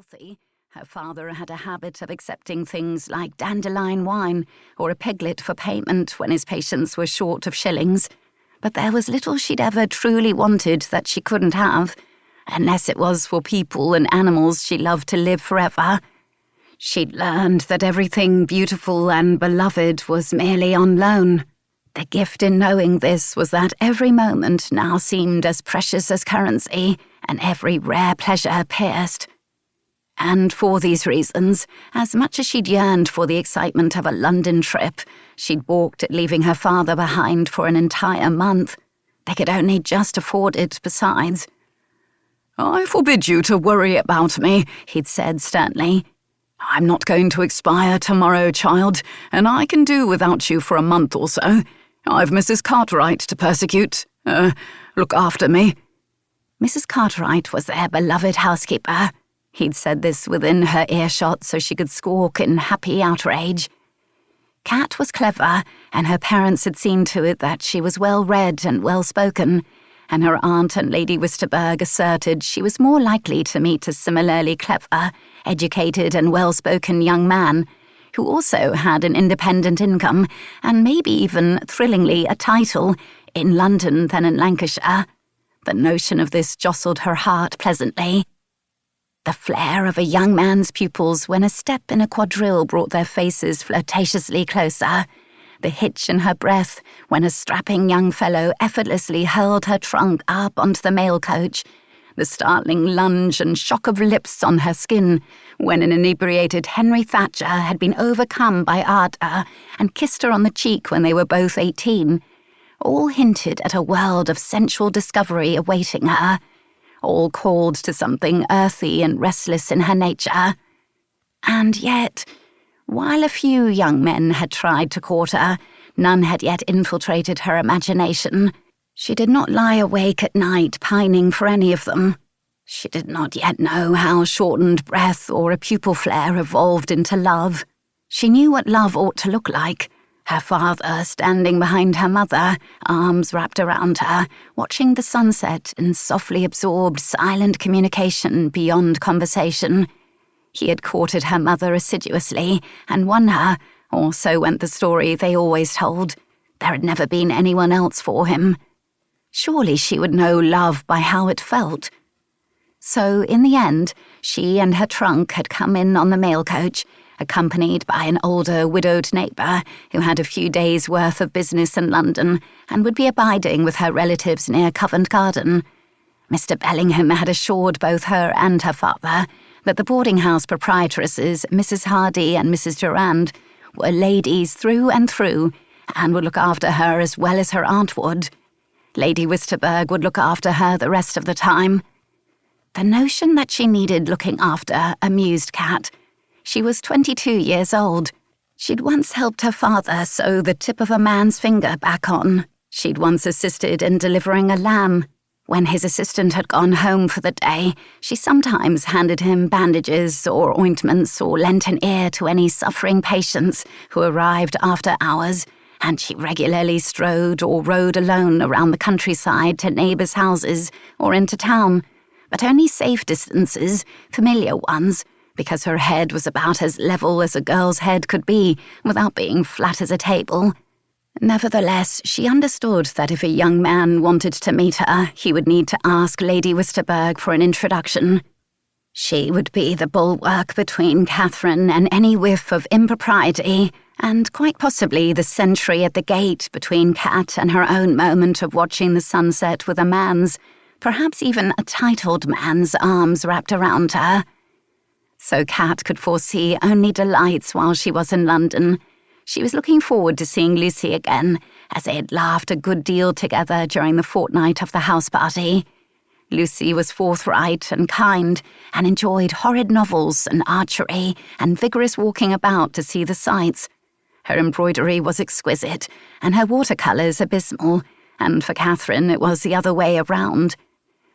wealthy, her father had a habit of accepting things like dandelion wine or a piglet for payment when his patients were short of shillings. But there was little she'd ever truly wanted that she couldn't have, unless it was for people and animals she loved to live forever. She'd learned that everything beautiful and beloved was merely on loan. The gift in knowing this was that every moment now seemed as precious as currency, and every rare pleasure pierced. And for these reasons, as much as she'd yearned for the excitement of a London trip, she'd balked at leaving her father behind for an entire month. They could only just afford it besides. "I forbid you to worry about me," he'd said sternly. "I'm not going to expire tomorrow, child, and I can do without you for a month or so. I've Mrs. Cartwright to persecute. Look after me." Mrs. Cartwright was their beloved housekeeper. He'd said this within her earshot so she could squawk in happy outrage. Cat was clever, and her parents had seen to it that she was well-read and well-spoken, and her aunt and Lady Wisterberg asserted she was more likely to meet a similarly clever, educated and well-spoken young man, who also had an independent income and maybe even, thrillingly, a title in London than in Lancashire. The notion of this jostled her heart pleasantly. The flare of a young man's pupils when a step in a quadrille brought their faces flirtatiously closer, the hitch in her breath when a strapping young fellow effortlessly hurled her trunk up onto the mail coach, the startling lunge and shock of lips on her skin when an inebriated Henry Thatcher had been overcome by ardour and kissed her on the cheek when they were both 18, all hinted at a world of sensual discovery awaiting her, all called to something earthy and restless in her nature. And yet, while a few young men had tried to court her, none had yet infiltrated her imagination. She did not lie awake at night pining for any of them. She did not yet know how shortened breath or a pupil flare evolved into love. She knew what love ought to look like. Her father standing behind her mother, arms wrapped around her, watching the sunset in softly absorbed, silent communication beyond conversation. He had courted her mother assiduously and won her, or so went the story they always told. There had never been anyone else for him. Surely she would know love by how it felt. So, in the end, she and her trunk had come in on the mail coach, accompanied by an older, widowed neighbour who had a few days' worth of business in London and would be abiding with her relatives near Covent Garden. Mr. Bellingham had assured both her and her father that the boarding-house proprietresses, Mrs. Hardy and Mrs. Durand, were ladies through and through and would look after her as well as her aunt would. Lady Wisterberg would look after her the rest of the time. The notion that she needed looking after amused Cat. She was 22 years old. She'd once helped her father sew the tip of a man's finger back on. She'd once assisted in delivering a lamb. When his assistant had gone home for the day, she sometimes handed him bandages or ointments or lent an ear to any suffering patients who arrived after hours, and she regularly strode or rode alone around the countryside to neighbours' houses or into town, but only safe distances, familiar ones, because her head was about as level as a girl's head could be without being flat as a table. Nevertheless, she understood that if a young man wanted to meet her, he would need to ask Lady Wisterberg for an introduction. She would be the bulwark between Catherine and any whiff of impropriety, and quite possibly the sentry at the gate between Cat and her own moment of watching the sunset with a man's, perhaps even a titled man's, arms wrapped around her. So Cat could foresee only delights while she was in London. She was looking forward to seeing Lucy again, as they had laughed a good deal together during the fortnight of the house party. Lucy was forthright and kind, and enjoyed horrid novels and archery and vigorous walking about to see the sights. Her embroidery was exquisite, and her watercolours abysmal, and for Catherine it was the other way around.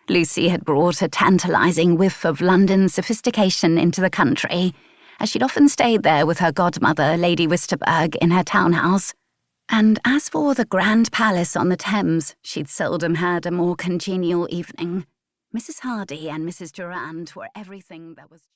Lucy had brought a tantalising whiff of London sophistication into the country, as she'd often stayed there with her godmother, Lady Wisterberg, in her townhouse. And as for the grand palace on the Thames, she'd seldom had a more congenial evening. Mrs. Hardy and Mrs. Durand were everything that was...